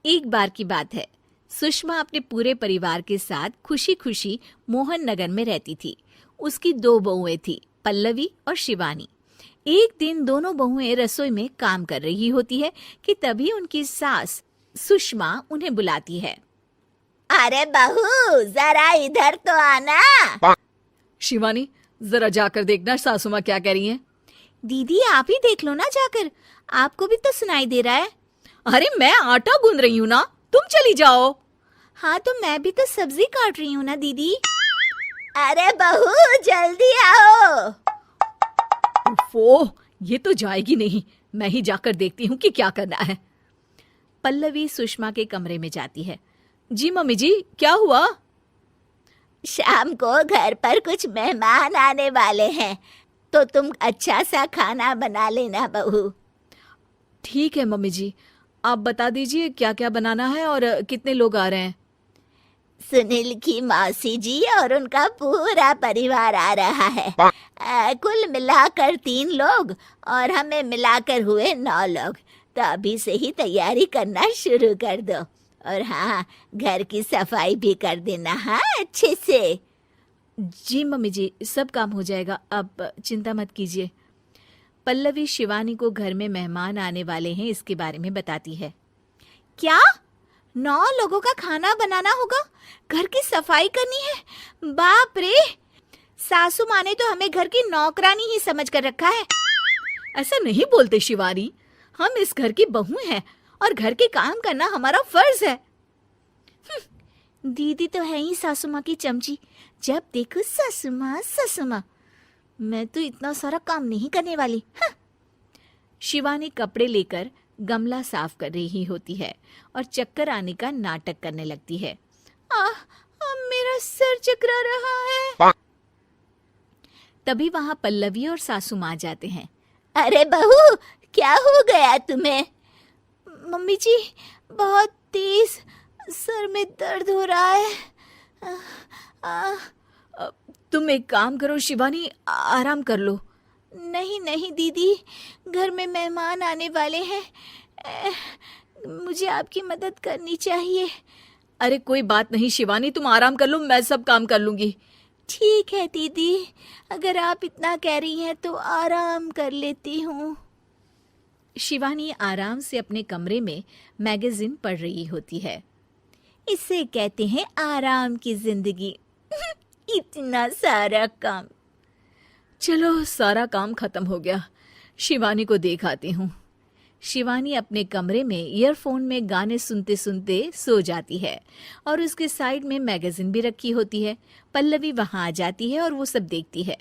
एक बार की बात है, सुषमा अपने पूरे परिवार के साथ खुशी खुशी मोहन नगर में रहती थी। उसकी 2 बहुएं थी, पल्लवी और शिवानी। एक दिन दोनों बहुएं रसोई में काम कर रही होती है कि तभी उनकी सास सुषमा उन्हें बुलाती है। अरे बहू, जरा इधर तो आना। शिवानी, जरा जाकर देखना सासू माँ क्या कह रही हैं। दीदी आप ही देख लो ना जाकर, आपको भी तो सुनाई दे रहा है। अरे मैं आटा गूंद रही हूँ ना, तुम चली जाओ। हाँ तो मैं भी तो सब्जी काट रही हूँ ना दीदी। अरे बहू जल्दी आओ। ओह, ये तो जाएगी नहीं, मैं ही जाकर देखती हूँ कि क्या करना है। पल्लवी सुषमा के कमरे में जाती है। जी मम्मी जी, क्या हुआ? शाम को घर पर कुछ मेहमान आने वाले हैं, तो तुम अच्छा सा खाना बना लेना बहू। ठीक है मम्मी जी, आप बता दीजिए क्या क्या बनाना है और कितने लोग आ रहे हैं। सुनील की मौसी जी और उनका पूरा परिवार आ रहा है। कुल मिलाकर 3 लोग और हमें मिलाकर हुए 9 लोग। तो अभी से ही तैयारी करना शुरू कर दो। और हाँ, घर की सफाई भी कर देना, हाँ अच्छे से। जी मम्मी जी, सब काम हो जाएगा, आप चिंता मत कीजिए। पल्लवी शिवानी को घर में मेहमान आने वाले हैं इसके बारे में बताती है। क्या 9 लोगों का खाना बनाना होगा, घर की सफाई करनी है? बाप रे, सासू माँ ने तो हमें घर की नौकरानी ही समझ कर रखा है। ऐसा नहीं बोलते शिवानी, हम इस घर की बहू हैं और घर के काम करना हमारा फर्ज है। दीदी तो है ही सासू माँ की चमची, जब देखो सासू माँ सासू माँ। मैं तो इतना सारा काम नहीं करने वाली। शिवानी कपड़े लेकर गमला साफ कर रही होती है और चक्कर आने का नाटक करने लगती है। मेरा सर चकरा रहा है। तभी वहां पल्लवी और सासू माँ जाते हैं। अरे बहू, क्या हो गया तुम्हें? मम्मी जी, बहुत तेज सर में दर्द हो रहा है। तुम एक काम करो शिवानी, आराम कर लो। नहीं नहीं दीदी, घर में मेहमान आने वाले हैं, मुझे आपकी मदद करनी चाहिए। अरे कोई बात नहीं शिवानी, तुम आराम कर लो, मैं सब काम कर लूंगी। ठीक है दीदी, अगर आप इतना कह रही हैं तो आराम कर लेती हूँ। शिवानी आराम से अपने कमरे में मैगजीन पढ़ रही होती है। इसे कहते हैं आराम की जिंदगी। इतना सारा काम। चलो सारा काम खत्म हो गया, शिवानी को देख आती हूँ। शिवानी अपने कमरे में ईयरफोन में गाने सुनते सुनते सो जाती है और उसके साइड में मैगजीन भी रखी होती है। पल्लवी वहां आ जाती है और वो सब देखती है।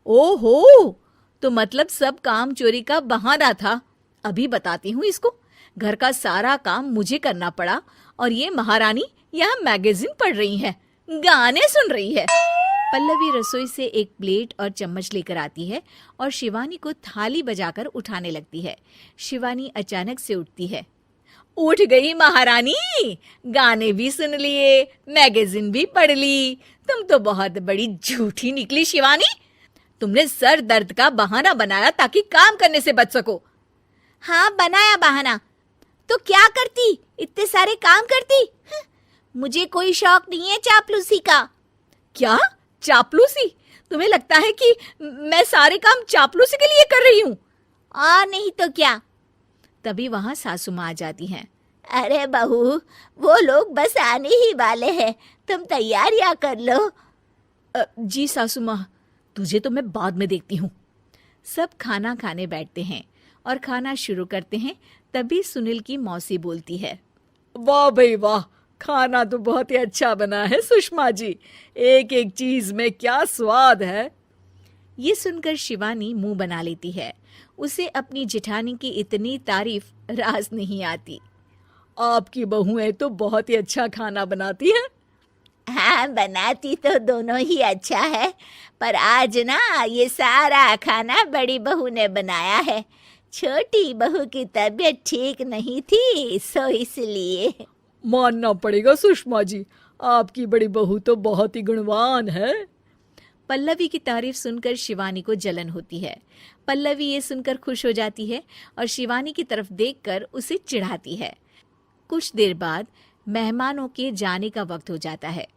ओहो, तो मतलब सब काम चोरी का बहाना था। अभी बताती हूँ इसको। घर का सारा काम मुझे करना पड़ा और ये महारानी यहाँ मैगजीन पढ़ रही है, गाने सुन रही है। पल्लवी रसोई से एक प्लेट और चम्मच लेकर आती है और शिवानी को थाली बजाकर उठाने लगती है। शिवानी अचानक से उठती है। उठ गई महारानी, गाने भी सुन लिए, मैगजीन भी पढ़ ली। तुम तो बहुत बड़ी झूठी निकली शिवानी। तुमने सर दर्द का बहाना बनाया ताकि काम करने से बच सको। हाँ बनाया बहाना, तो क्या करती, इतने सारे काम करती। मुझे कोई शौक नहीं है चापलूसी का। क्या चापलूसी? तुम्हें लगता है कि मैं सारे काम चापलूसी के लिए कर रही हूँ? और नहीं तो क्या। तभी वहां सासू माँ आ जाती हैं। अरे बहू, वो लोग बस आने ही वाले हैं, तुम तैयारियां कर लो। जी सासू माँ, तुझे तो मैं बाद में देखती हूँ। सब खाना खाने बैठते हैं और खाना शुरू करते हैं। तभी सुनील की मौसी बोलती है। वाह भाई वाह, खाना तो बहुत ही अच्छा बना है सुषमा जी, एक एक चीज में क्या स्वाद है। ये सुनकर शिवानी मुंह बना लेती है। उसे अपनी जेठानी की इतनी तारीफ रास नहीं आती। आपकी बहुएं तो बहुत ही अच्छा खाना बनाती हैं। हाँ बनाती तो दोनों ही अच्छा है, पर आज ना ये सारा खाना बड़ी बहू ने बनाया है। छोटी बहू की तबीयत ठीक नहीं थी, सो इसलिए। मानना पड़ेगा सुषमा जी, आपकी बड़ी बहू तो बहुत ही गुणवान है। पल्लवी की तारीफ सुनकर शिवानी को जलन होती है। पल्लवी ये सुनकर खुश हो जाती है और शिवानी की तरफ देखकर उसे चिढ़ाती है। कुछ देर बाद मेहमानों के जाने का वक्त हो जाता है।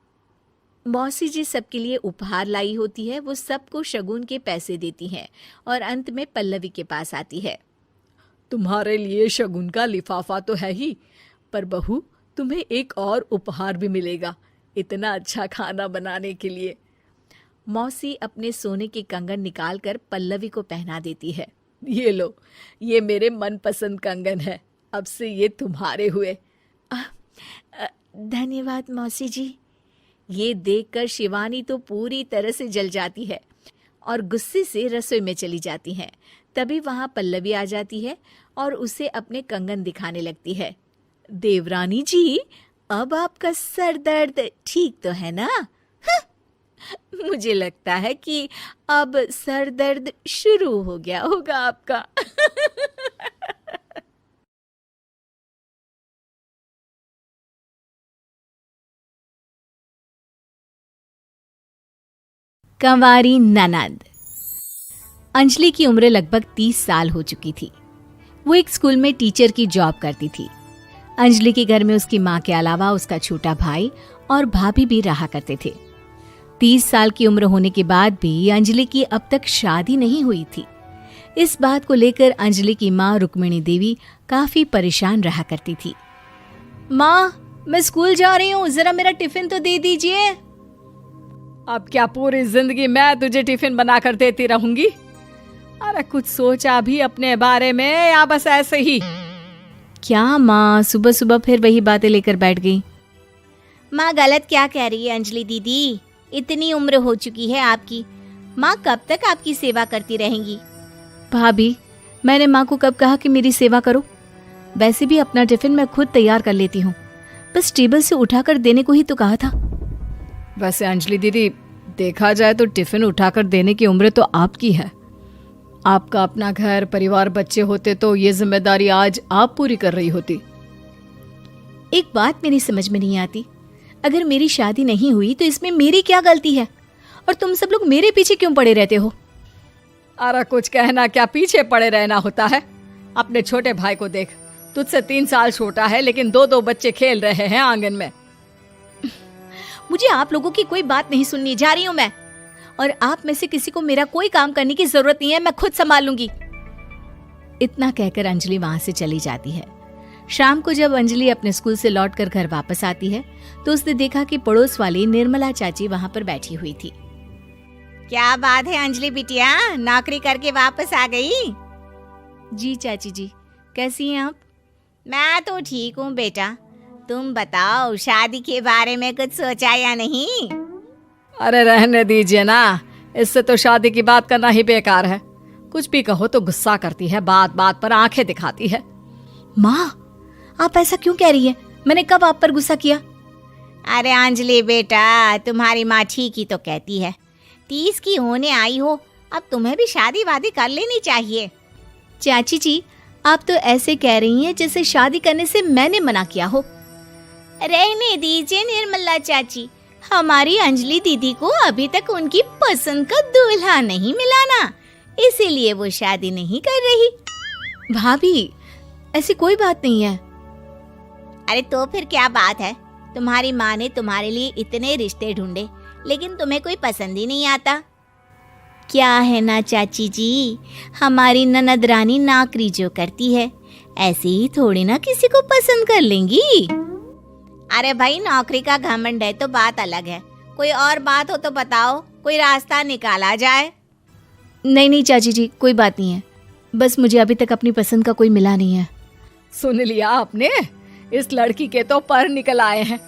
मौसी जी सबके लिए उपहार लाई होती है। वो सबको शगुन के पैसे देती हैं और अंत में पल्लवी के पास आती है। तुम्हारे लिए शगुन का लिफाफा तो है ही, पर बहू तुम्हें एक और उपहार भी मिलेगा इतना अच्छा खाना बनाने के लिए। मौसी अपने सोने के कंगन निकालकर पल्लवी को पहना देती है। ये लो, ये मेरे मनपसंद कंगन है, अब से ये तुम्हारे हुए। धन्यवाद मौसी जी। ये देखकर शिवानी तो पूरी तरह से जल जाती है और गुस्से से रसोई में चली जाती है। तभी वहां पल्लवी आ जाती है और उसे अपने कंगन दिखाने लगती है। देवरानी जी, अब आपका सर दर्द ठीक तो है ना? मुझे लगता है कि अब सर दर्द शुरू हो गया होगा आपका। कंवारी ननद। अंजलि की उम्र लगभग 30 साल हो चुकी थी। वो एक स्कूल में टीचर की जॉब करती थी। अंजलि के घर में उसकी माँ के अलावा उसका छोटा भाई और भाभी भी रहा करते थे। 30 साल की उम्र होने के बाद भी अंजलि की अब तक शादी नहीं हुई थी। इस बात को लेकर अंजलि की माँ रुक्मिणी देवी काफी परेशान रहा करती थी। माँ, मैं स्कूल जा रही हूँ, जरा मेरा टिफिन तो दे दीजिए। अब क्या पूरी जिंदगी मैं तुझे टिफिन बनाकर देती रहूंगी? अरे कुछ सोचा भी अपने बारे में या बस ऐसे ही? क्या माँ, सुबह सुबह फिर वही बातें लेकर बैठ गई? माँ गलत क्या कह रही है अंजलि दीदी? इतनी उम्र हो चुकी है आपकी, माँ कब तक आपकी सेवा करती रहेंगी? भाभी, मैंने माँ को कब कहा कि मेरी सेवा करो? वैसे भी अपना टिफिन मैं खुद तैयार कर लेती हूँ, बस टेबल से उठाकर देने को ही तो कहा था। वैसे अंजलि दीदी, देखा जाए तो टिफिन उठाकर देने की उम्र तो आपकी है। आपका अपना घर परिवार बच्चे होते तो ये जिम्मेदारी आज आप पूरी कर रही होती। एक बात मेरी समझ में नहीं आती, अगर मेरी शादी नहीं हुई तो इसमें मेरी क्या गलती है और तुम सब लोग मेरे पीछे क्यों पड़े रहते हो? अरे कुछ कहना क्या पीछे पड़े रहना होता है? अपने छोटे भाई को देख, तुझसे 3 साल छोटा है लेकिन 2-2 बच्चे खेल रहे हैं आंगन में। मुझे आप लोगों की कोई बात नहीं सुननी, जा रही हूँ मैं। और आप में से किसी को मेरा कोई काम करने की जरूरत नहीं है, मैं खुद संभाल लूंगी। इतना कहकर अंजलि वहां से चली जाती है। शाम को जब अंजलि अपने स्कूल से लौटकर घर वापस आती है तो उसने देखा कि पड़ोस वाली निर्मला चाची वहां पर बैठी हुई थी। क्या बात है अंजलि बिटिया, नौकरी करके वापस आ गई? जी चाची जी, कैसी हैं आप? मैं तो ठीक हूँ बेटा, तुम बताओ शादी के बारे में कुछ सोचा या नहीं? अरे रहने दीजिए ना, इससे तो शादी की बात करना ही बेकार है। कुछ भी कहो तो गुस्सा करती है, बात बात पर आंखें दिखाती है। माँ, आप ऐसा क्यों कह रही हैं? मैंने कब आप पर गुस्सा किया? अरे अंजलि बेटा, तुम्हारी माँ ठीक ही तो कहती है। 30 की होने आई हो, अब तुम्हें भी शादी वादी कर लेनी चाहिए। चाची जी, आप तो ऐसे कह रही हैं जैसे शादी करने से मैंने मना किया हो। रहने दीजिए निर्मला चाची, हमारी अंजलि दीदी को अभी तक उनकी पसंद का दूल्हा नहीं मिला ना, इसीलिए वो शादी नहीं कर रही। भाभी, ऐसी कोई बात नहीं है। अरे तो फिर क्या बात है? तुम्हारी माँ ने तुम्हारे लिए इतने रिश्ते ढूंढे लेकिन तुम्हें कोई पसंद ही नहीं आता। क्या है ना चाची जी, हमारी ननद रानी नौकरी जो करती है, ऐसे ही थोड़ी ना किसी को पसंद कर लेंगी। अरे भाई, नौकरी का घमंड है तो बात अलग है, कोई और बात हो तो बताओ, कोई रास्ता निकाला जाए। नहीं नहीं चाची जी, कोई बात नहीं है, बस मुझे अभी तक अपनी पसंद का कोई मिला नहीं है। सुन लिया आपने, इस लड़की के तो पर निकल आए हैं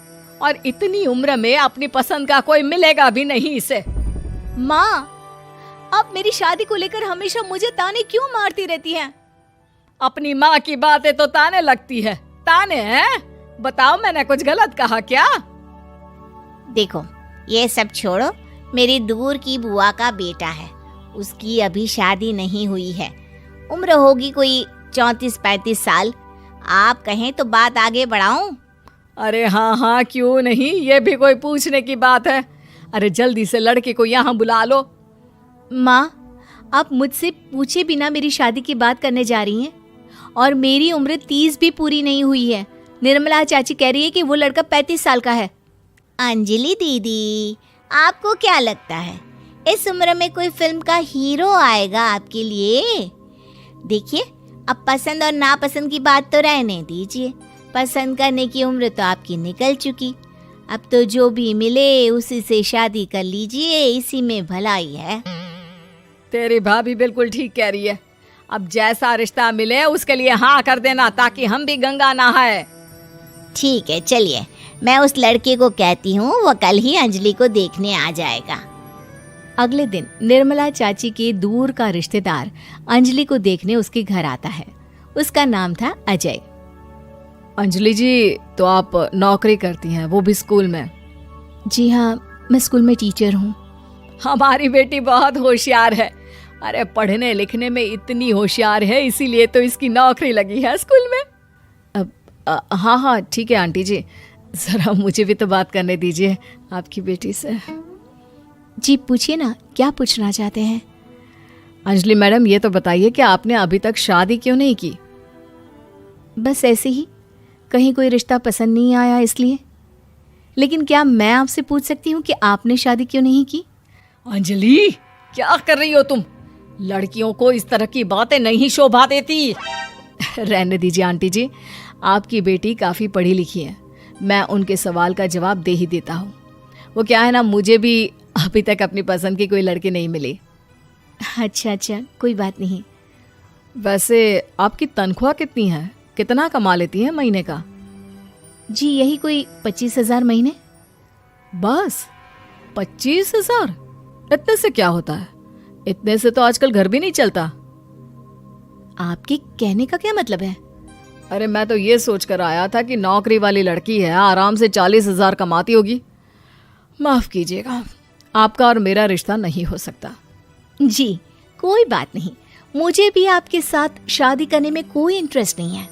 और इतनी उम्र में अपनी पसंद का कोई मिलेगा भी नहीं इसे। माँ, आप मेरी शादी को लेकर हमेशा मुझे ताने क्यों मारती रहती हैं? अपनी माँ की बातें तो ताने लगती है। ताने हैं? बताओ, मैंने कुछ गलत कहा क्या? देखो, ये सब छोड़ो, मेरी दूर की बुआ का बेटा है, उसकी अभी शादी नहीं हुई है, उम्र होगी कोई 34-35 साल। आप कहें तो बात आगे बढ़ाऊं? अरे हाँ हाँ, क्यों नहीं, ये भी कोई पूछने की बात है। अरे जल्दी से लड़के को यहाँ बुला लो। माँ, आप मुझसे पूछे बिना मेरी शादी की बात करने जा रही हैं और मेरी उम्र 30 भी पूरी नहीं हुई है। निर्मला चाची कह रही है कि वो लड़का 35 साल का है। अंजलि दीदी, आपको क्या लगता है इस उम्र में कोई फिल्म का हीरो आएगा आपके लिए? देखिए, अब पसंद और नापसंद की बात तो रहने दीजिए। पसंद करने की उम्र तो आपकी निकल चुकी। अब तो जो भी मिले उसी से शादी कर लीजिए, इसी में भलाई है। तेरी भाभी बिल्कुल ठीक कह रही है। अब जैसा रिश्ता मिले उसके लिए हाँ कर देना, ताकि हम भी गंगा नहाए। ठीक है, चलिए मैं उस लड़के को कहती हूँ, वो कल ही अंजलि को देखने आ जाएगा। अगले दिन निर्मला चाची के दूर का रिश्तेदार अंजलि को देखने उसके घर आता है। उसका नाम था अजय। अंजलि जी, तो आप नौकरी करती हैं, वो भी स्कूल में? जी हाँ, मैं स्कूल में टीचर हूँ। हमारी बेटी बहुत होशियार है। अरे पढ़ने लिखने में इतनी होशियार है, इसीलिए तो इसकी नौकरी लगी है स्कूल में। हाँ हाँ ठीक है आंटी जी, जरा मुझे भी तो बात करने दीजिए आपकी बेटी से। जी पूछिए ना, क्या पूछना चाहते हैं? अंजलि मैडम, ये तो बताइए कि आपने अभी तक शादी क्यों नहीं की? बस ऐसे ही, कहीं कोई रिश्ता पसंद नहीं आया इसलिए। लेकिन क्या मैं आपसे पूछ सकती हूँ कि आपने शादी क्यों नहीं की? अंजलि, क्या कर रही हो तुम? लड़कियों को इस तरह की बातें नहीं शोभा देती। रहने दीजिए आंटी जी, आपकी बेटी काफ़ी पढ़ी लिखी है, मैं उनके सवाल का जवाब दे ही देता हूँ। वो क्या है ना, मुझे भी अभी तक अपनी पसंद की कोई लड़की नहीं मिली। अच्छा, कोई बात नहीं। वैसे आपकी तनख्वाह कितनी है? कितना कमा लेती हैं महीने का? जी यही कोई 25,000 महीने। बस 25,000? इतने से क्या होता है? इतने से तो आजकल घर भी नहीं चलता। आपके कहने का क्या मतलब है? अरे मैं तो ये सोचकर आया था कि नौकरी वाली लड़की है, आराम से 40,000 कमाती होगी। माफ कीजिएगा, आपका और मेरा रिश्ता नहीं हो सकता। जी कोई बात नहीं, मुझे भी आपके साथ शादी करने में कोई इंटरेस्ट नहीं है।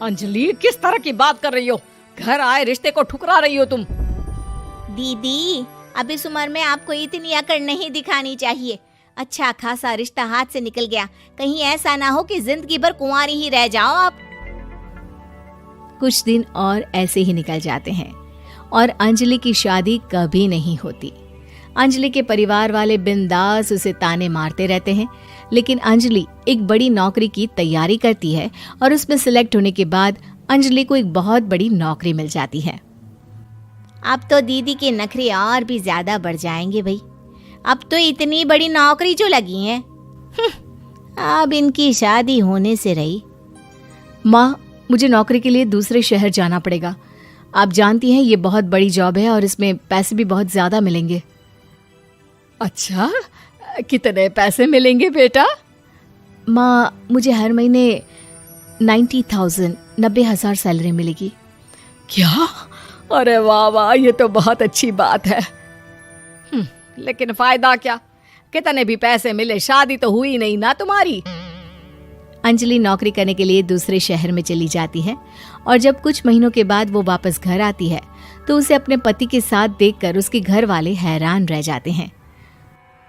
अंजलि, किस तरह की बात कर रही हो? घर आए रिश्ते को ठुकरा रही हो तुम। दीदी, अब इस उम्र में आपको इतनी अकड़ नहीं दिखानी चाहिए। अच्छा खासा रिश्ता हाथ से निकल गया, कहीं ऐसा ना हो कि जिंदगी भर कुंवारी ही रह जाओ आप। कुछ दिन और ऐसे ही निकल जाते हैं और अंजलि की शादी कभी नहीं होती। अंजलि के परिवार वाले बिंदास उसे ताने मारते रहते हैं, लेकिन अंजलि एक बड़ी नौकरी की तैयारी करती है और उसमें सिलेक्ट होने के बाद अंजलि को एक बहुत बड़ी नौकरी मिल जाती है। अब तो दीदी के नखरे और भी ज्यादा बढ़ जाएंगे भाई। अब तो इतनी बड़ी नौकरी जो लगी है, अब इनकी शादी होने से रही। माँ, मुझे नौकरी के लिए दूसरे शहर जाना पड़ेगा। आप जानती हैं ये बहुत बड़ी जॉब है और इसमें पैसे भी बहुत ज्यादा मिलेंगे। अच्छा, कितने पैसे मिलेंगे बेटा? माँ, मुझे हर महीने 90,000 सैलरी मिलेगी। क्या? अरे वाह वाह, ये तो बहुत अच्छी बात है। लेकिन फायदा क्या? कितने भी पैसे मिले, शादी तो हुई नहीं ना तुम्हारी। अंजलि नौकरी करने के लिए दूसरे शहर में चली जाती है और जब कुछ महीनों के बाद वो वापस घर आती है तो उसे अपने पति के साथ देखकर उसके घर वाले हैरान रह जाते हैं।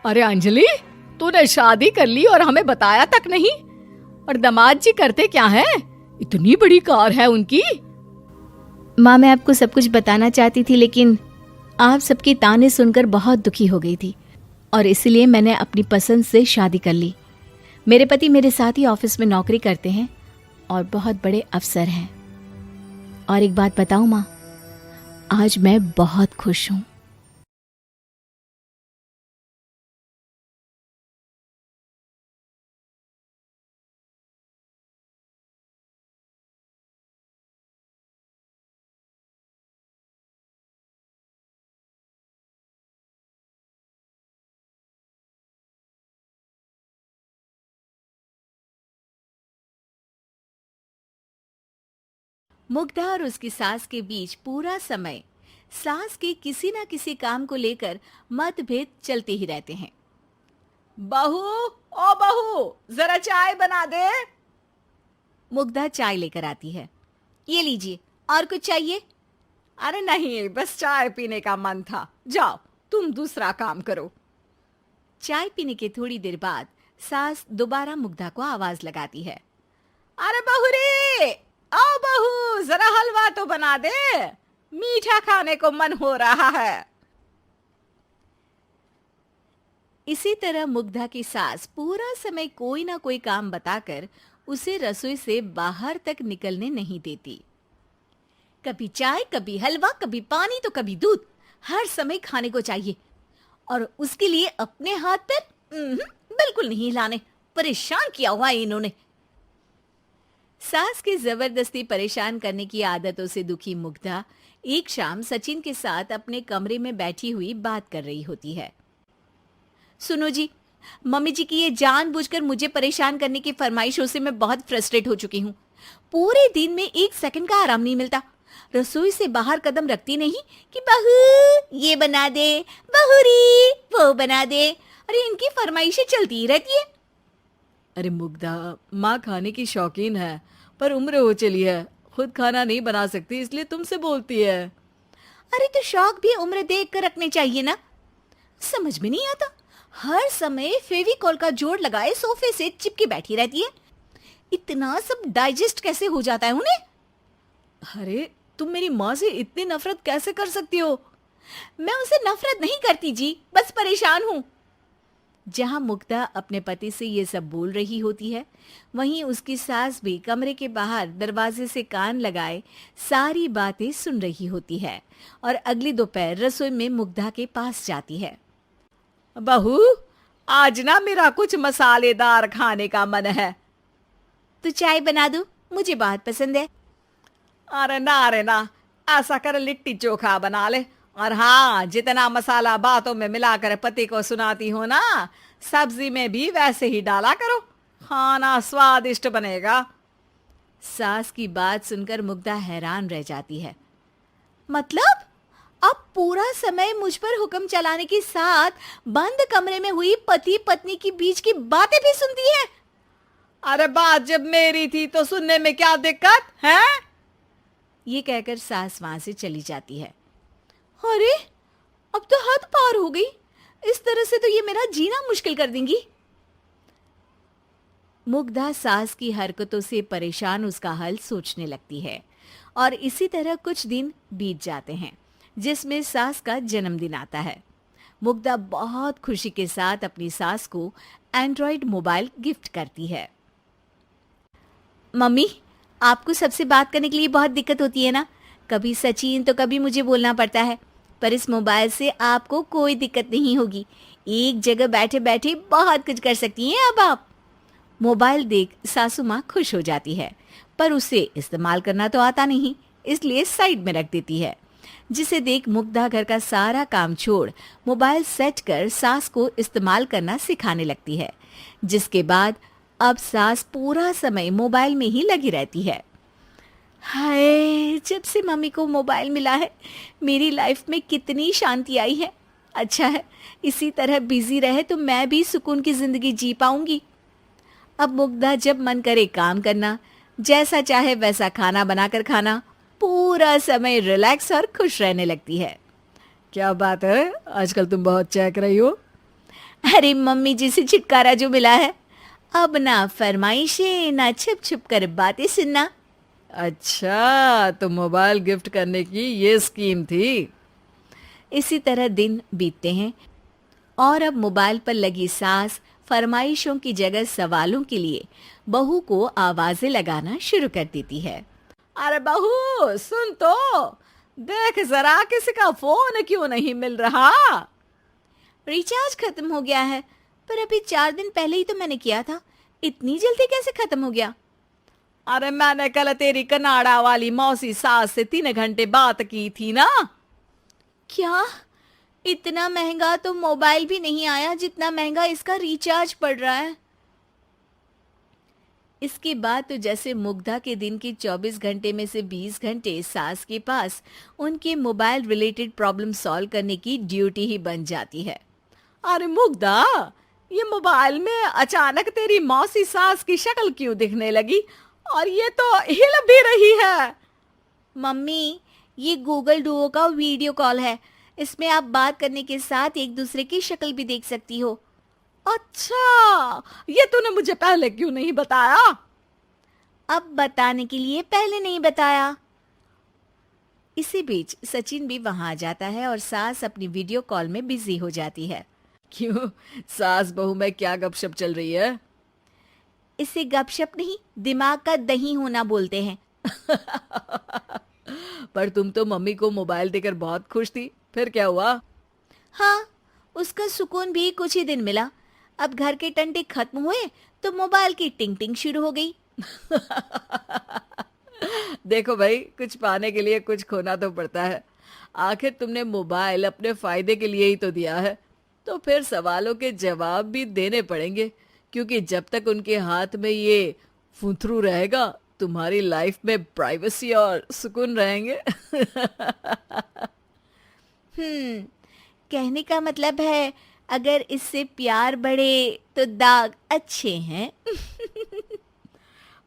अरे अंजलि, तूने शादी कर ली और हमें बताया तक नहीं। और दामाद जी करते क्या हैं? इतनी बड़ी कार है उनकी। माँ, मैं आपको सब कुछ बताना चाहती थी, लेकिन आप सबके ताने सुनकर बहुत दुखी हो गई थी और इसलिए मैंने अपनी पसंद से शादी कर ली। मेरे पति मेरे साथ ही ऑफिस में नौकरी करते हैं और बहुत बड़े अफसर हैं। और एक बात बताऊं माँ, आज मैं बहुत खुश हूँ। मुग्धा और उसकी सास के बीच पूरा समय सास के किसी ना किसी काम को लेकर मतभेद चलते ही रहते हैं। बहू, ओ बहू, जरा चाय बना दे। मुग्धा चाय लेकर आती है। ये लीजिए, और कुछ चाहिए? अरे नहीं, बस चाय पीने का मन था। जाओ तुम दूसरा काम करो। चाय पीने के थोड़ी देर बाद सास दोबारा मुग्धा को आवाज लगाती है। अरे बहू रे, आओ बहू, जरा हलवा तो बना दे, मीठा खाने को मन हो रहा है। इसी तरह मुग्धा की सास पूरा समय कोई ना कोई काम बताकर उसे रसोई से बाहर तक निकलने नहीं देती। कभी चाय, कभी हलवा, कभी पानी तो कभी दूध, हर समय खाने को चाहिए और उसके लिए अपने हाथ पैर बिल्कुल नहीं हिलाने। परेशान किया हुआ है इन्होंने। सास की जबरदस्ती परेशान करने की आदतों से दुखी मुग्धा एक शाम सचिन के साथ अपने कमरे में बैठी हुई बात कर रही होती है। सुनो जी, मम्मी जी की ये जानबूझकर मुझे परेशान करने की फरमाइशों से मैं बहुत फ्रस्ट्रेट हो चुकी हूँ। पूरे दिन में एक सेकंड का आराम नहीं मिलता। रसोई से बाहर कदम रखती नहीं कि बहू ये बना दे, बहुरी वो बना दे। अरे इनकी फरमाइशें चलती ही रहती है। अरे मुग्धा, माँ खाने की शौकीन है पर उम्र हो चली है, खुद खाना नहीं बना सकती, इसलिए तुमसे बोलती है। अरे तो शौक भी उम्र देख कर रखने चाहिए ना। समझ में नहीं आता, हर समय फेविकॉल का जोड़ लगाए सोफे से चिपके बैठी रहती है। इतना सब डाइजेस्ट कैसे हो जाता है उन्हें? अरे तुम मेरी माँ से इतनी नफरत कैसे कर सकती हो? मैं उनसे नफरत नहीं करती जी, बस परेशान हूँ। जहां मुग्धा अपने पति से ये सब बोल रही होती है, वहीं उसकी सास भी कमरे के बाहर दरवाजे से कान लगाए सारी बातें सुन रही होती है और अगली दोपहर रसोई में मुग्धा के पास जाती है। बहू, आज ना मेरा कुछ मसालेदार खाने का मन है। तो चाय बना दूं? मुझे बहुत पसंद है। अरे ना, ऐसा कर लिट्टी चोखा बना ले। और हाँ, जितना मसाला बातों में मिलाकर पति को सुनाती हो ना, सब्जी में भी वैसे ही डाला करो, खाना स्वादिष्ट बनेगा। सास की बात सुनकर मुग्धा हैरान रह जाती है। मतलब अब पूरा समय मुझ पर हुक्म चलाने के साथ बंद कमरे में हुई पति पत्नी की बीच की बातें भी सुनती है? अरे बात जब मेरी थी तो सुनने में क्या दिक्कत है? ये कहकर सास वहां से चली जाती है। अरे अब तो हद पार हो गई, इस तरह से तो ये मेरा जीना मुश्किल कर देंगी। मुग्धा सास की हरकतों से परेशान उसका हल सोचने लगती है और इसी तरह कुछ दिन बीत जाते हैं, जिसमें सास का जन्मदिन आता है। मुग्धा बहुत खुशी के साथ अपनी सास को एंड्रॉइड मोबाइल गिफ्ट करती है। मम्मी, आपको सबसे बात करने के लिए बहुत दिक्कत होती है ना, कभी सचिन तो कभी मुझे बोलना पड़ता है, पर इस मोबाइल से आपको कोई दिक्कत नहीं होगी। एक जगह बैठे बैठे बहुत कुछ कर सकती हैं अब आप। मोबाइल देख सासू माँ खुश हो जाती है, पर उसे इस्तेमाल करना तो आता नहीं, इसलिए साइड में रख देती है। जिसे देख मुग्धा घर का सारा काम छोड़ मोबाइल सेट कर सास को इस्तेमाल करना सिखाने लगती है, जिसके बाद अब सास पूरा समय मोबाइल में ही लगी रहती है। हाय, जब से मम्मी को मोबाइल मिला है मेरी लाइफ में कितनी शांति आई है। अच्छा है, इसी तरह बिजी रहे तो मैं भी सुकून की जिंदगी जी पाऊंगी। अब मुग्धा जब मन करे काम करना, जैसा चाहे वैसा खाना बनाकर खाना, पूरा समय रिलैक्स और खुश रहने लगती है। क्या बात है, आजकल तुम बहुत चहक रही हो। अरे मम्मी जी से छुटकारा जो मिला है, अब ना फरमाइशें ना छुप छुप कर बातें सुनना। अच्छा, तो मोबाइल गिफ्ट करने की ये स्कीम थी। इसी तरह दिन बीतते हैं और अब मोबाइल पर लगी सास फरमाइशों की जगह सवालों के लिए बहू को आवाजें लगाना शुरू कर देती है। अरे बहू सुन तो, देख जरा किसी का फोन क्यों नहीं मिल रहा? रिचार्ज खत्म हो गया है, पर अभी 4 दिन पहले ही तो मैंने किया था, इतनी जल्दी कैसे खत्म हो गया? अरे मैंने कल तेरी कनाडा वाली मौसी सास से 3 घंटे बात की थी ना। क्या? इतना महंगा तो मोबाइल भी नहीं आया जितना महंगा इसका रिचार्ज पड़ रहा है। इसके बाद तो जैसे मुग्धा के दिन के 24 घंटे में से 20 घंटे सास के पास उनके मोबाइल रिलेटेड प्रॉब्लम सॉल्व करने की ड्यूटी ही बन जाती है। अरे मुग्धा, ये मोबाइल में अचानक तेरी मौसी सास की शक्ल क्यों दिखने लगी? और ये तो हिल भी रही है। मम्मी, ये गूगल डुओ का वीडियो कॉल है, इसमें आप बात करने के साथ एक दूसरे की शक्ल भी देख सकती हो। अच्छा, ये तूने मुझे पहले क्यों नहीं बताया? अब बताने के लिए पहले नहीं बताया। इसी बीच सचिन भी वहां आ जाता है और सास अपनी वीडियो कॉल में बिजी हो जाती है। क्यों, सास बहू में क्या गपशप चल रही है? इसे गपशप नहीं, दिमाग का दही होना बोलते हैं। पर तुम तो मम्मी को मोबाइल देकर बहुत खुश थी, फिर क्या हुआ? हाँ, उसका सुकून भी कुछ ही दिन मिला। अब घर के टंटे खत्म हुए तो मोबाइल की टिंग टिंग शुरू हो गई। देखो भाई, कुछ पाने के लिए कुछ खोना तो पड़ता है। आखिर तुमने मोबाइल अपने फायदे के लिए ही तो दिया है, तो फिर सवालों के जवाब भी देने पड़ेंगे, क्योंकि जब तक उनके हाथ में ये फुंथरू रहेगा, तुम्हारी लाइफ में प्राइवेसी और सुकून रहेंगे। कहने का मतलब है अगर इससे प्यार बढ़े तो दाग अच्छे हैं।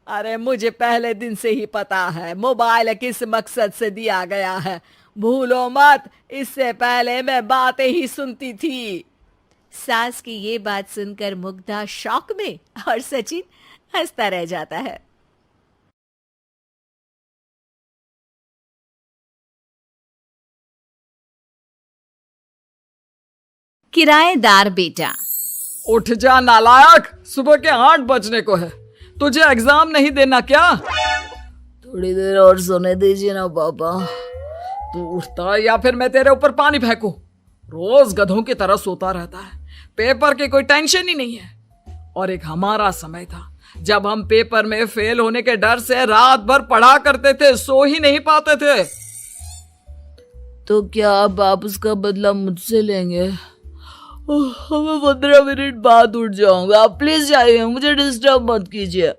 अरे मुझे पहले दिन से ही पता है मोबाइल किस मकसद से दिया गया है। भूलो मत, इससे पहले मैं बातें ही सुनती थी। सास की ये बात सुनकर मुग्धा शॉक में और सचिन हंसता रह जाता है। किराएदार बेटा। उठ जा नालायक, सुबह के 8 बजने को है। तुझे एग्जाम नहीं देना क्या? थोड़ी देर और सोने दीजिए ना पापा। तू उठता या फिर मैं तेरे ऊपर पानी फेंकूं? रोज गधों की तरह सोता रहता है, पेपर की कोई टेंशन ही नहीं है। और एक हमारा समय था जब हम पेपर में फेल होने के डर से रात भर पढ़ा करते थे, सो ही नहीं पाते थे। तो क्या आप उसका बदला मुझसे लेंगे? मैं 15 मिनट बाद उठ जाऊंगा, आप प्लीज जाइए, मुझे डिस्टर्ब मत कीजिए।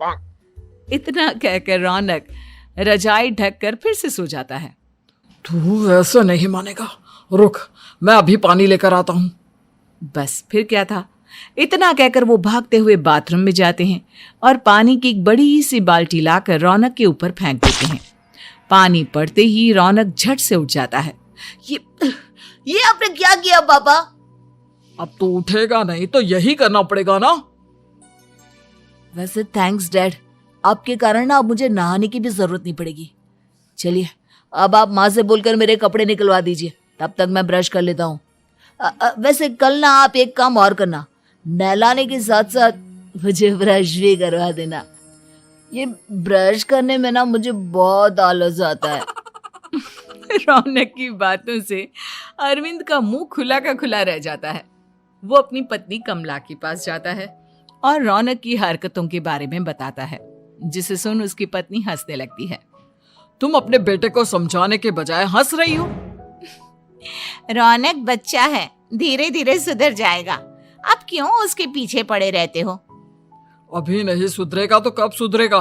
इतना कहकर रौनक रजाई ढककर फिर से सो जाता है। तू ऐसा नहीं मानेगा, रुक मैं अभी पानी लेकर आता हूँ। बस फिर क्या था, इतना कहकर वो भागते हुए बाथरूम में जाते हैं और पानी की एक बड़ी सी बाल्टी लाकर रौनक के ऊपर फेंक देते हैं। पानी पड़ते ही रौनक झट से उठ जाता है। ये आपने क्या किया पापा? अब तो उठेगा नहीं तो यही करना पड़ेगा ना। वैसे थैंक्स डैड, आपके कारण ना अब मुझे नहाने की भी जरूरत नहीं पड़ेगी। चलिए अब आप माँ से बोलकर मेरे कपड़े निकलवा दीजिए, तब तक मैं ब्रश कर लेता हूँ। वैसे कल ना आप एक काम और करना, नहलाने के साथ साथ मुझे ब्रश भी करवा देना। ये ब्रश करने में ना मुझे बहुत आलस आता है। रौनक की बातों से अरविंद का मुंह खुला का खुला रह जाता है। वो अपनी पत्नी कमला के पास जाता है और रौनक की हरकतों के बारे में बताता है, जिसे सुन उसकी पत्नी हंसने लगती है। तुम अपने बेटे को समझाने के बजाय हंस रही हो। रौनक बच्चा है, धीरे धीरे सुधर जाएगा। आप क्यों उसके पीछे पड़े रहते हो? अभी नहीं सुधरेगा तो कब सुधरेगा?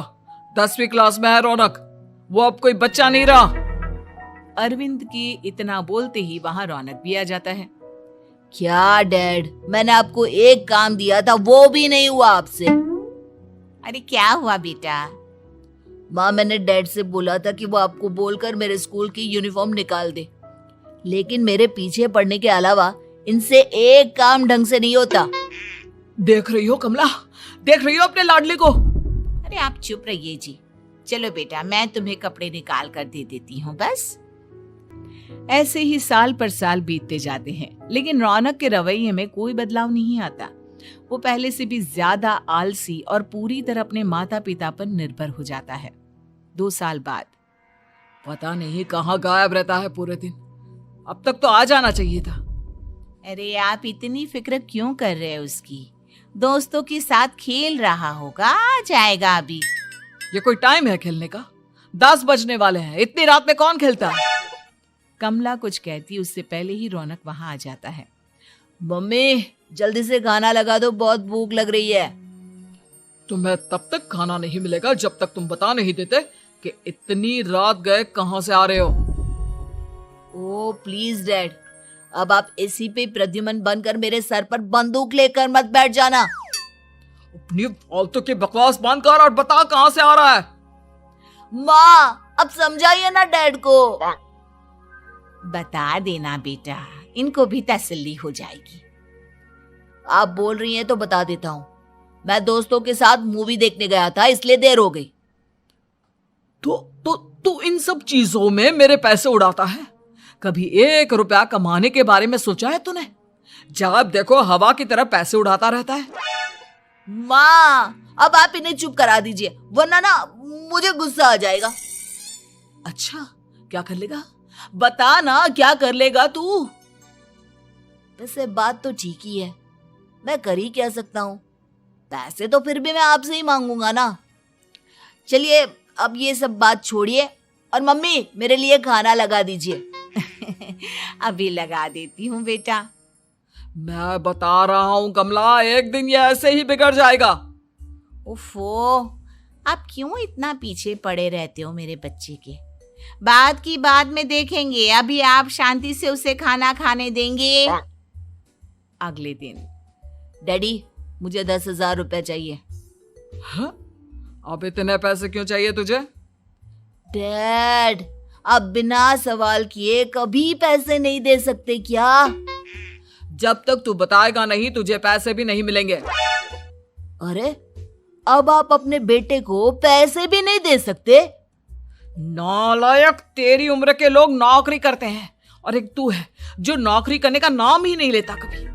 10वीं क्लास में है रौनक, वो अब कोई बच्चा नहीं रहा। अरविंद की इतना बोलते ही वहां रौनक भी आ जाता है। क्या डैड, मैंने आपको एक काम दिया था, वो भी नहीं हुआ आपसे। अरे क्या हुआ बेटा? माँ, मैंने डैड से बोला था कि वो आपको बोलकर मेरे स्कूल की यूनिफॉर्म निकाल दे, लेकिन मेरे पीछे पड़ने के अलावा इनसे एक काम ढंग से नहीं होता। देख रही हो कमला, देख रही हो अपने लाडले को? अरे आप चुप रहिए जी। चलो बेटा, मैं तुम्हें कपड़े निकाल कर दे देती हूँ बस। ऐसे ही साल पर साल बीतते जाते हैं, लेकिन रौनक के रवैये में कोई बदलाव नहीं आता। वो पहले से भी ज्यादा आलसी और पूरी तरह अपने माता पिता पर निर्भर हो जाता है। 2 साल बाद पता नहीं कहाँ गायब रहता है पूरे दिन, अब तक तो आ जाना चाहिए था। अरे आप इतनी फिक्र क्यों कर रहे हैं उसकी? दोस्तों के साथ खेल रहा होगा, आ जाएगा अभी। ये कोई टाइम है खेलने का? 10 बजने वाले हैं, इतनी रात में कौन खेलता है? कमला कुछ कहती उससे पहले ही रौनक वहां आ जाता है। मम्मी जल्दी से खाना लगा दो, बहुत भूख लग रही है। तुम्हें तब तक खाना नहीं मिलेगा जब तक तुम बता नहीं देते कि इतनी रात गए कहां से आ रहे हो। ओ प्लीज डैड, अब आप इसी पे प्रद्युमन बनकर मेरे सर पर बंदूक लेकर मत बैठ जाना। अपनी फालतू की बकवास बंद कर और बता कहां से आ रहा है। माँ अब समझाइए ना डैड को। बता देना बेटा, इनको भी तसल्ली हो जाएगी। आप बोल रही हैं तो बता देता हूँ। मैं दोस्तों के साथ मूवी देखने गया था, इसलिए देर हो गई। तो इन सब चीजों में मेरे पैसे उड़ाता है। कभी 1 रुपया कमाने के बारे में सोचा है तूने? जब देखो हवा की तरह पैसे उड़ाता रहता है। माँ, अब आप इन्हें चुप करा दीजिए, वरना ना मुझे गुस्सा आ जाएगा। अच्छा, क्या कर लेगा? बता ना, क्या कर लेगा तू? वैसे बात तो ठीक ही है, मैं कर ही क्या सकता हूँ। पैसे तो फिर भी मैं आपसे ही मांगूंगा ना। चलिए अब ये सब बात छोड़िए और मम्मी मेरे लिए खाना लगा दीजिए। अभी लगा देती हूँ बेटा। मैं बता रहा हूँ कमला, एक दिन ये ऐसे ही बिगड़ जाएगा। ओफो, आप क्यों इतना पीछे पड़े रहते हो मेरे बच्चे के? बात की बाद में देखेंगे, अभी आप शांति से उसे खाना खाने देंगे। अगले दिन, डैडी मुझे 10,000 रुपए चाहिए। हाँ? अब इतने पैसे क्यों चाहिए तुझे? डैड, आप बिना सवाल किए कभी पैसे नहीं दे सकते क्या? जब तक तू बताएगा नहीं तुझे पैसे भी नहीं मिलेंगे। अरे, अब आप अपने बेटे को पैसे भी नहीं दे सकते? नालायक, तेरी उम्र के लोग नौकरी करते हैं और एक तू है जो नौकरी करने का नाम ही नहीं लेता कभी।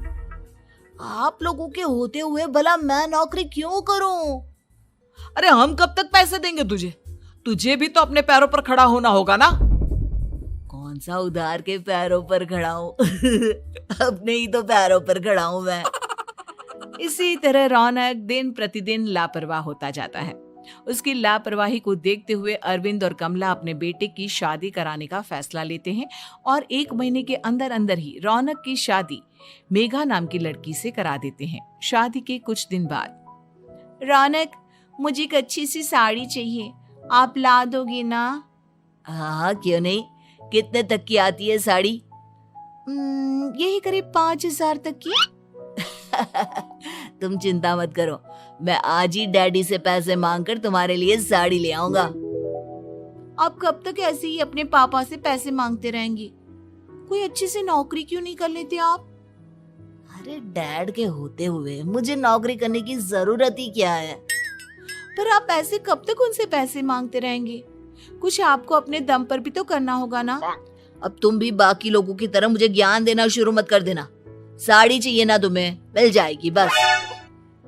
आप लोगों के होते हुए भला मैं नौकरी क्यों करूं? अरे हम कब तक पैसे देंगे तुझे? तुझे भी तो अपने पैरों पर खड़ा होना होगा ना। कौन सा उधार के पैरों पर खड़ा हूं? अपने ही तो पैरों पर खड़ा हूं मैं। इसी तरह रौनक दिन प्रतिदिन लापरवाह होता जाता है। उसकी लापरवाही को देखते हुए अरविंद और कमला अपने बेटे की शादी कराने का फैसला लेते हैं और 1 महीने के अंदर अंदर ही रौनक की शादी मेघा नाम की लड़की से करा देते हैं। शादी के कुछ दिन बाद, रौनक मुझे एक अच्छी सी साड़ी चाहिए, आप ला दोगे ना? हाँ, क्यों नहीं। कितने तक की आती है साड़ी? यही करीब 5,000 तक की। तुम चिंता मत करो, मैं आज ही डैडी से पैसे मांगकर तुम्हारे लिए साड़ी ले आऊंगा। आप कब तक ऐसे ही अपने पापा से पैसे मांगते रहेंगे? कोई अच्छी सी नौकरी क्यों नहीं कर लेते आप? अरे डैड के होते हुए मुझे नौकरी करने की जरूरत ही क्या है? पर आप ऐसे कब तक उनसे पैसे मांगते रहेंगे? कुछ आपको अपने दम पर भी तो करना होगा ना। अब तुम भी बाकी लोगों की तरह मुझे ज्ञान देना शुरू मत कर देना। साड़ी चाहिए ना तुम्हें, मिल जाएगी बस।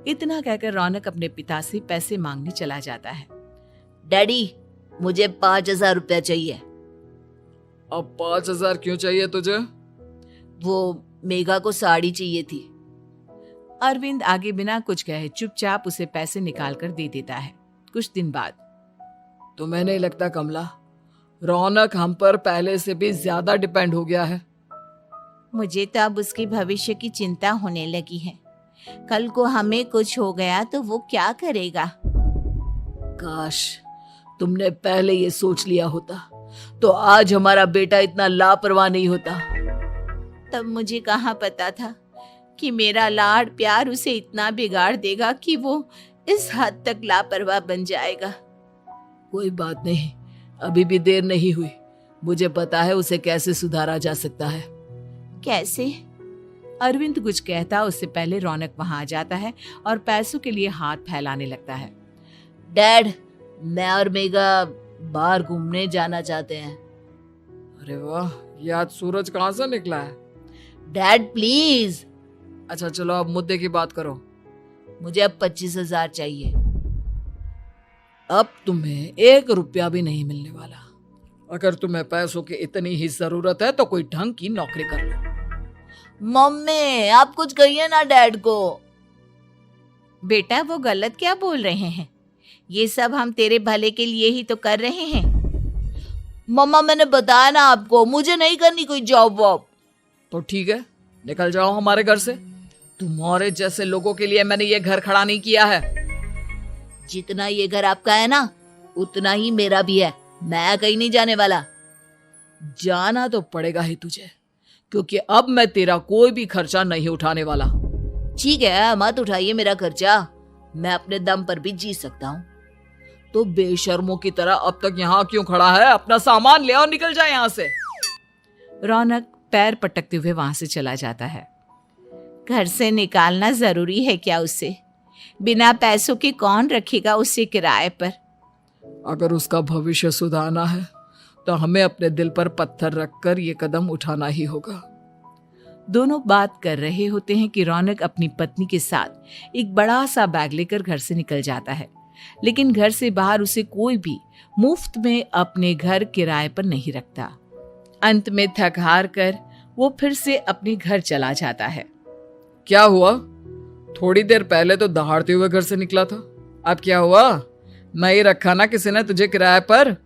इतना कहकर रौनक अपने पिता से पैसे मांगने चला जाता है। डैडी, मुझे 5,000 रुपया चाहिए। अब 5,000 क्यों चाहिए तुझे? वो मेघा को साड़ी चाहिए थी। अरविंद आगे बिना कुछ कहे चुपचाप उसे पैसे निकाल कर दे देता है। कुछ दिन बाद, तुम्हें नहीं लगता कमला, रौनक हम पर पहले से भी ज्यादा डिपेंड हो गया है? मुझे तो अब उसके भविष्य की चिंता होने लगी है। कल को हमें कुछ हो गया तो वो क्या करेगा? काश तुमने पहले ये सोच लिया होता तो आज हमारा बेटा इतना लापरवाह नहीं होता। तब मुझे कहाँ पता था कि मेरा लाड़ प्यार उसे इतना बिगाड़ देगा कि वो इस हद तक लापरवाह बन जाएगा। कोई बात नहीं, अभी भी देर नहीं हुई। मुझे पता है उसे कैसे सुधारा जा सकता है। कैसे? अरविंद कुछ कहता उससे पहले रौनक वहां आ जाता है और पैसों के लिए हाथ फैलाने लगता है। डैड, मैं और मेघा बाहर घूमने जाना चाहते हैं। अरे वाह, ये आज सूरज कहाँ से निकला है? Dad please. अच्छा चलो अब मुद्दे की बात करो। मुझे अब 25,000 चाहिए। अब तुम्हें 1 रुपया भी नहीं मिलने वाला। अगर तुम्हें पैसों की इतनी ही जरूरत है तो कोई ढंग की नौकरी कर लो। मम्मी, आप कुछ कहिए ना डैड को। बेटा, वो गलत क्या बोल रहे हैं? ये सब हम तेरे भले के लिए ही तो कर रहे हैं। मम्मा, मैंने बताया ना आपको, मुझे नहीं करनी कोई जॉब वॉब। तो ठीक है, निकल जाओ हमारे घर से। तुम्हारे जैसे लोगों के लिए मैंने ये घर खड़ा नहीं किया है। जितना ये घर आपका है ना, उतना ही मेरा भी है। मैं कहीं नहीं जाने वाला। जाना तो पड़ेगा ही तुझे, क्योंकि अब मैं तेरा कोई भी खर्चा नहीं उठाने वाला। ठीक है, मत उठाइए मेरा खर्चा, मैं अपने दम पर भी जी सकता हूँ। तो बेशर्मों की तरह अब तक यहाँ क्यों खड़ा है? अपना सामान ले और निकल जाए यहाँ से। रौनक पैर पटकते हुए वहां से चला जाता है। घर से निकालना जरूरी है क्या उसे? बिना पैसों के कौन रखेगा उसे किराए पर? अगर उसका भविष्य सुधारना है तो हमें अपने दिल पर पत्थर रखकर ये कदम उठाना ही होगा। दोनों बात कर रहे होते हैं कि रौनक अपनी पत्नी के साथ एक बड़ा सा बैग लेकर घर से निकल जाता है, लेकिन घर से बाहर उसे कोई भी मुफ्त में अपने घर किराए पर नहीं रखता। अंत में थक हार कर वो फिर से अपने घर चला जाता है। क्या हुआ? थोड़ी देर पहले तो दहाड़ते हुए घर से निकला था, अब क्या हुआ? नहीं रखा ना किसी ने तुझे किराए पर?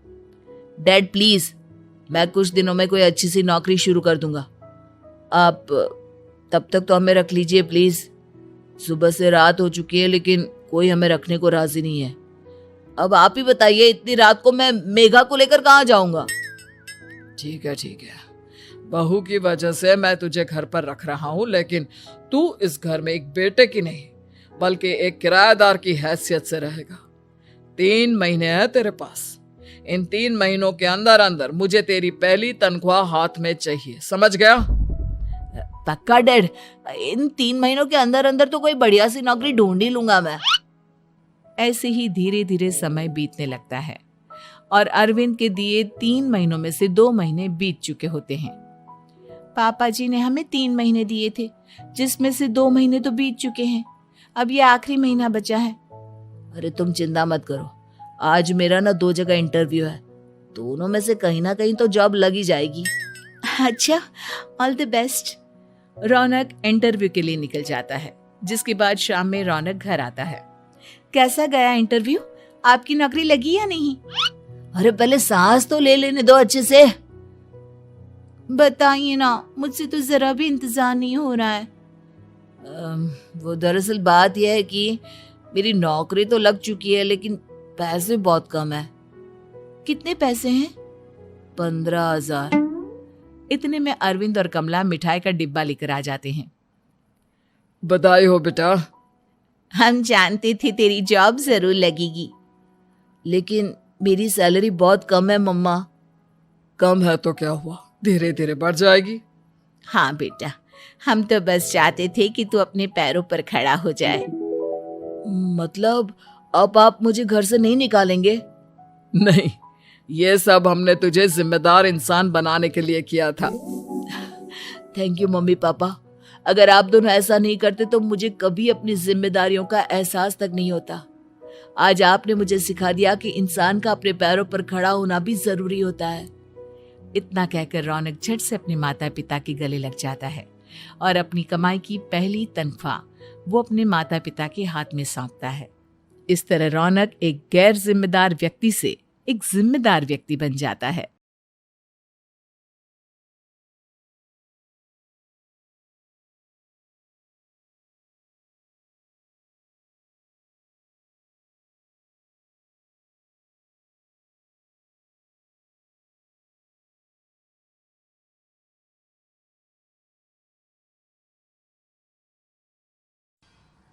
डैड प्लीज, मैं कुछ दिनों में कोई अच्छी सी नौकरी शुरू कर दूंगा, आप तब तक तो हमें रख लीजिए प्लीज। सुबह से रात हो चुकी है लेकिन कोई हमें रखने को राजी नहीं है। अब आप ही बताइए, इतनी रात को मैं मेघा को लेकर कहाँ जाऊंगा? ठीक है, बहू की वजह से मैं तुझे घर पर रख रहा हूँ, लेकिन तू इस घर में एक बेटे की नहीं बल्कि एक किराएदार की हैसियत से रहेगा। 3 महीने है तेरे पास। इन 3 महीनों के अंदर अंदर मुझे तेरी पहली तनख्वाह हाथ में चाहिए, समझ गया? पक्का डैड, इन 3 महीनों के अंदर अंदर तो कोई बढ़िया सी नौकरी ढूंढ ही लूंगा मैं। ऐसे ही धीरे धीरे समय बीतने लगता है और अरविंद के दिए 3 महीनों में से 2 महीने बीत चुके होते हैं। पापा जी ने हमें 3 महीने दिए थे, जिसमें से 2 महीने तो बीत चुके हैं। अब ये आखिरी महीना बचा है। अरे तुम चिंता मत करो, आज मेरा ना 2 जगह इंटरव्यू है, दोनों में से कहीं ना कहीं तो जॉब लग ही जाएगी। अच्छा, all the best. Raunak interview के लिए निकल जाता है, जिसके बाद शाम में रौनक घर आता है। कैसा गया इंटरव्यू? आपकी नौकरी लगी या नहीं? अरे पहले सांस तो ले लेने दो अच्छे से। बताइए ना, मुझसे तो जरा भी इंतजार नहीं हो रहा है। वो दरअसल बात यह है कि मेरी नौकरी तो लग चुकी है लेकिन पैसे बहुत कम है। कितने पैसे हैं? 15,000। इतने में अरविंद और कमला मिठाई का डिब्बा लेकर आ जाते हैं। बधाई हो बेटा। हम जानते थे तेरी जॉब जरूर लगेगी, लेकिन मेरी सैलरी बहुत कम है मम्मा। कम है तो क्या हुआ, धीरे धीरे बढ़ जाएगी। हाँ बेटा, हम तो बस चाहते थे कि तू अपने पैरों पर खड़ा हो जाए। मतलब अब आप मुझे घर से नहीं निकालेंगे? नहीं, ये सब हमने तुझे जिम्मेदार इंसान बनाने के लिए किया था। थैंक यू मम्मी पापा, अगर आप दोनों ऐसा नहीं करते तो मुझे कभी अपनी जिम्मेदारियों का एहसास तक नहीं होता। आज आपने मुझे सिखा दिया कि इंसान का अपने पैरों पर खड़ा होना भी जरूरी होता है। इतना कहकर रौनक झट से अपने माता पिता के गले लग जाता है और अपनी कमाई की पहली तनख्वाह वो अपने माता पिता के हाथ में सौंपता है। इस तरह रौनक एक गैर जिम्मेदार व्यक्ति से एक जिम्मेदार व्यक्ति बन जाता है।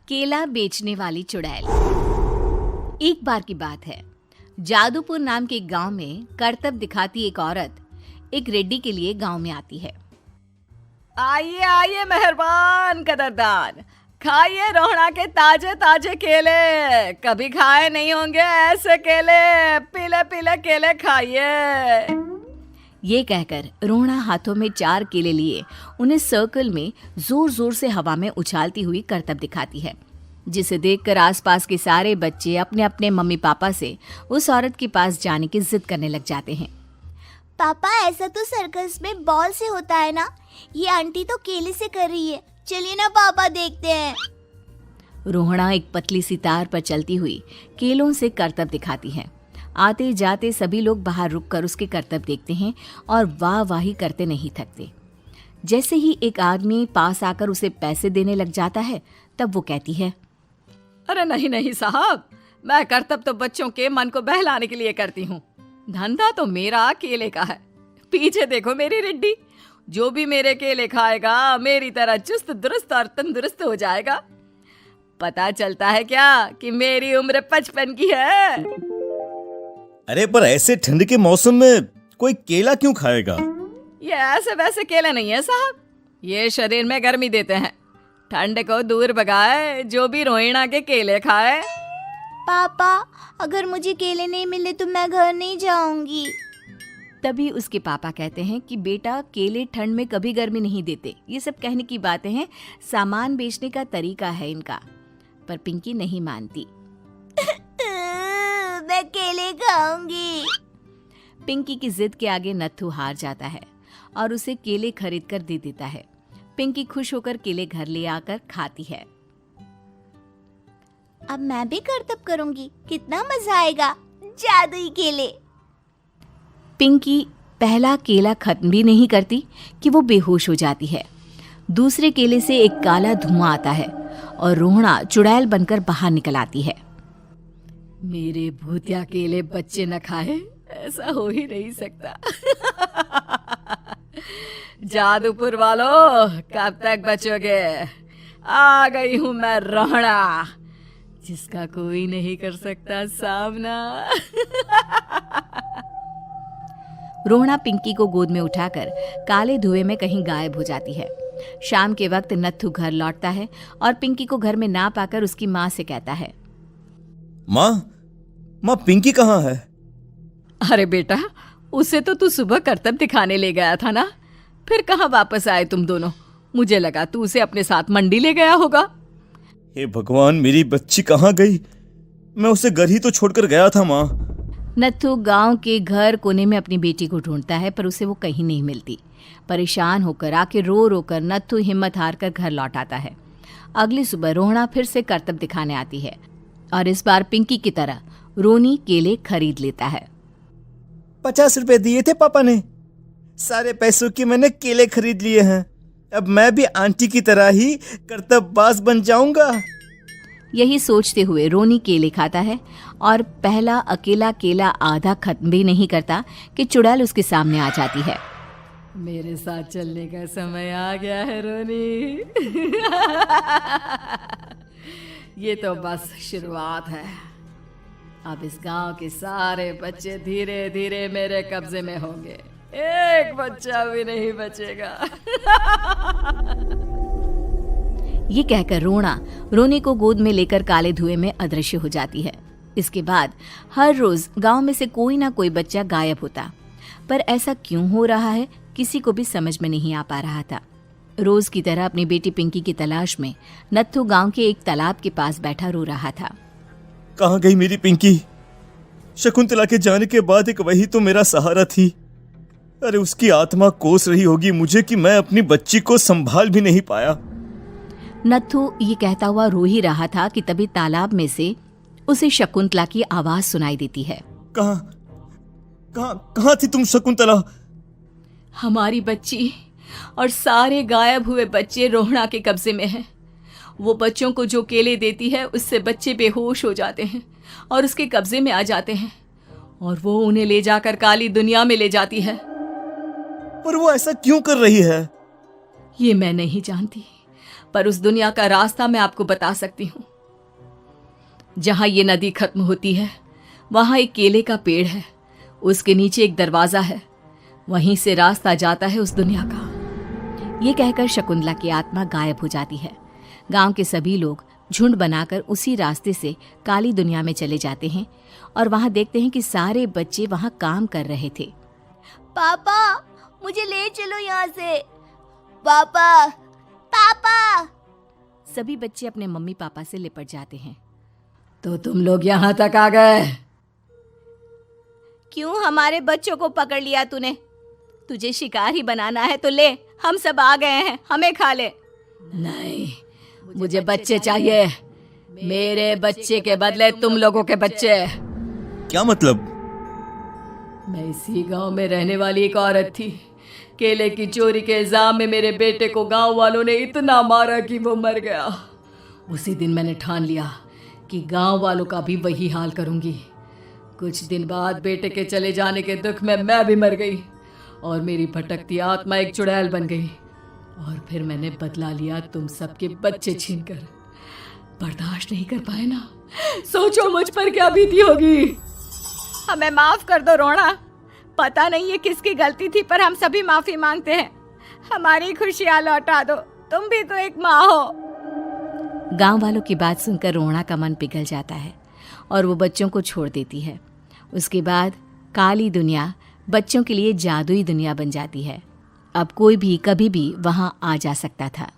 केला बेचने वाली चुड़ैल। एक बार की बात है, जादूपुर नाम के गांव में करतब दिखाती एक औरत एक रेड्डी के लिए गांव में आती है। आइए आइए मेहरबान कदरदान, खाइए रोहड़ा के ताजे ताजे केले। कभी खाए नहीं होंगे ऐसे केले, पीले पीले केले खाइए। ये कहकर रोहड़ा हाथों में 4 केले लिए उन्हें सर्कल में जोर जोर से हवा में उछालती हुई करतब दिखाती है, जिसे देखकर आसपास के सारे बच्चे अपने अपने मम्मी पापा से उस औरत के पास जाने की जिद करने लग जाते हैं। पापा, ऐसा तो सर्कस में बॉल से होता है ना, ये आंटी तो केले से कर रही है। चलिए ना पापा, देखते हैं। रोहड़ा एक पतली सी तार पर चलती हुई केलों से करतब दिखाती है। आते जाते सभी लोग बाहर रुककर उसके करतब देखते हैं और वाह वाही करते नहीं थकते। जैसे ही एक आदमी पास आकर उसे पैसे देने लग जाता है, तब वो कहती है, अरे नहीं नहीं साहब, मैं करतब तो बच्चों के मन को बहलाने के लिए करती हूँ, धंधा तो मेरा केले का है। पीछे देखो मेरी रिड्डी, जो भी मेरे केले खाएगा मेरी तरह चुस्त दुरुस्त और तंदुरुस्त हो जाएगा। पता चलता है क्या कि मेरी उम्र 55 की है। अरे पर ऐसे ठंड के मौसम में कोई केला क्यों खाएगा? ये ऐसे वैसे केले नहीं है साहब, ये शरीर में गर्मी देते हैं, ठंड को दूर भगाए जो भी रोहिणा के केले खाए। पापा, अगर मुझे केले नहीं मिले तो मैं घर नहीं जाऊंगी। तभी उसके पापा कहते हैं कि बेटा, केले ठंड में कभी गर्मी नहीं देते। ये सब कहने की बातें हैं, सामान बेचने का तरीका है इनका। पर पिंकी नहीं मानती। मैं केले खाऊंगी। पिंकी की जिद के आगे नत्थू हार जाता है और उसे केले खरीद कर दे देता है। पिंकी खुश होकर केले घर ले आकर खाती है। अब मैं भी करतब करूंगी, कितना मजा आएगा। जादुई केले। पिंकी पहला केला खत्म भी नहीं करती कि वो बेहोश हो जाती है। दूसरे केले से एक काला धुआं आता है और रोहना चुड़ैल बनकर बाहर निकल आती है। मेरे भूतिया केले बच्चे न खाए, ऐसा हो ही नहीं सकता। जादूपुर वालों, कब तक बचोगे? आ गई हूं मैं रोहना, जिसका कोई नहीं कर सकता सामना। रोहना पिंकी को गोद में उठाकर काले धुएं में कहीं गायब हो जाती है। शाम के वक्त नत्थू घर लौटता है और पिंकी को घर में ना पाकर उसकी माँ से कहता है, माँ पिंकी कहाँ है? अरे बेटा, उसे तो तू सुबह करतब दिखाने ले गया था ना, फिर कहाँ वापस आए तुम दोनों? मुझे लगा तू उसे अपने साथ मंडी ले गया होगा। हे भगवान, मेरी बच्ची कहाँ गई? मैं उसे घर ही तो छोड़कर गया था माँ। नत्थू गांव के घर कोने में अपनी बेटी को ढूंढता है, पर उसे वो कहीं नहीं मिलती। परेशान होकर आखिर रो रो कर नत्थू हिम्मत हार कर घर लौट आता है। अगली सुबह रोहना फिर से करतब दिखाने आती है और इस बार पिंकी की तरह रोनी केले खरीद लेता है। 50 रुपए दिए थे पापा ने, सारे पैसों के मैंने केले खरीद लिए हैं। अब मैं भी आंटी की तरह ही करतबबाज बन जाऊंगा। यही सोचते हुए रोनी केले खाता है और पहला अकेला केला आधा खत्म भी नहीं करता कि चुड़ैल उसके सामने आ जाती है। मेरे साथ चलने का समय आ गया है रोनी। ये तो बस शुरुआत है। अब इस गांव के सारे बच्चे धीरे धीरे मेरे कब्जे में होंगे, एक बच्चा भी नहीं बचेगा। ये कहकर रोनी को गोद में लेकर काले धुएं में अदृश्य हो जाती है। इसके बाद हर रोज गांव में से कोई ना कोई बच्चा गायब होता, पर ऐसा क्यों हो रहा है किसी को भी समझ में नहीं आ पा रहा था। रोज की तरह अपनी बेटी पिंकी की तलाश में नत्थू गांव के एक तालाब के पास बैठा रो रहा था। कहाँ गई मेरी पिंकी? शकुंतला के जाने के बाद एक वही तो मेरा सहारा थी। अरे उसकी आत्मा कोस रही होगी मुझे कि मैं अपनी बच्ची को संभाल भी नहीं पाया। नत्थू ये कहता हुआ रो ही रहा था कि तभी तालाब में से उसे शकुंतला की आवाज सुनाई देती है। कहाँ थी तुम शकुंतला? हमारी बच्ची और सारे गायब हुए बच्चे रोहना के कब्जे में हैं। वो बच्चों को जो केले देती है उससे बच्चे बेहोश हो जाते हैं और उसके कब्जे में आ जाते हैं और वो उन्हें ले जाकर काली दुनिया में ले जाती है। पर वो ऐसा क्यों कर रही है? ये मैं नहीं जानती, पर उस दुनिया का रास्ता मैं आपको बता सकती हूँ। जहाँ ये नदी खत्म होती है वहाँ एक केले का पेड़ है, उसके नीचे एक दरवाजा है, वहीं से रास्ता जाता है उस दुनिया का। ये कहकर शकुंतला की आत्मा गायब हो जाती है। गांव के सभी लोग झुंड बनाकर उसी रास्ते से काली दुनिया में चले जाते हैं और वहां देखते हैं कि सारे बच्चे वहां काम कर रहे थे। पापा, मुझे ले चलो यहाँ से। पापा, पापा। सभी बच्चे अपने मम्मी पापा से लिपट जाते हैं। तो तुम लोग यहाँ तक आ गए? क्यों हमारे बच्चों को पकड़ लिया तूने? तुझे शिकार ही बनाना है तो ले, हम सब आ गए हैं, हमें खा ले। नहीं, मुझे बच्चे चाहिए। मेरे बच्चे के बदले तुम लोगों के बच्चे। क्या मतलब? मैं इसी गांव में रहने वाली एक औरत थी। केले की चोरी के इल्जाम में मेरे बेटे को गांव वालों ने इतना मारा कि वो मर गया। उसी दिन मैंने ठान लिया कि गांव वालों का भी वही हाल करूंगी। कुछ दिन बाद बेटे के चले जाने के दुख में मैं भी मर गई और मेरी भटकती आत्मा एक चुड़ैल बन गई। और फिर मैंने बदला लिया तुम सबके बच्चे छीनकर। बर्दाश्त नहीं कर पाए ना? सोचो मुझ पर क्या बीती होगी। हमें माफ कर दो रोहना, पता नहीं ये किसकी गलती थी, पर हम सभी माफी मांगते हैं। हमारी खुशियां लौटा दो, तुम भी तो एक माँ हो। गांव वालों की बात सुनकर रोहना का मन पिघल जाता है और वो बच्चों को छोड़ देती है। उसके बाद काली दुनिया बच्चों के लिए जादुई दुनिया बन जाती है। अब कोई भी कभी भी वहाँ आ जा सकता था।